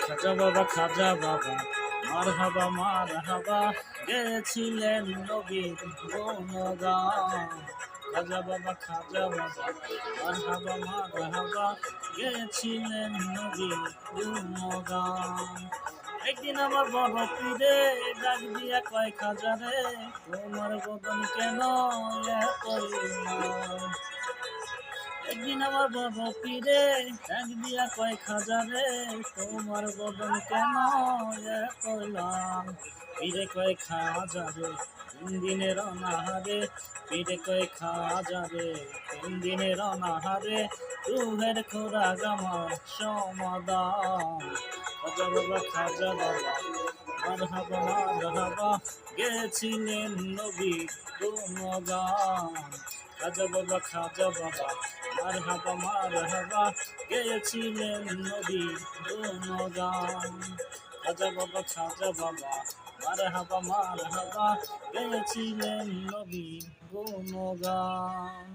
খাজা বাবা খাজা বাবা মারহাবা মারহাবা গেয়েছিলেন নবীর গুণগান। খাজা বাবা মারহাবা মারহাবা গেয়েছিলেন নবীর গুণগান। একদিন আমার বড় পীরে ডাক দিয়া কয় খাজা রে, তোমার বদন কেন এতই লাল? একদিন আমার বড় পীরে ডাক দিয়া কয় খাজা রে, তোমার বদন কেন এত লাল? পীরে কয় খাজা রে, 3 দিনের অনাহারে। পীরে কয় খাজা রে, 3 দিনের অনাহারে, রুহের খোরাক আমার সমাধান। খাজা বাবা মারহাবা মারহাবা গেছিলেন নবীর গুণগান। খাজা বাবা মারহাবা মারহাবা গেয়েছিলেন নবীর গুণগান। খাজা বাবা মারহাবা মারহাবা গেয়েছিলেন নবীর গুণগান।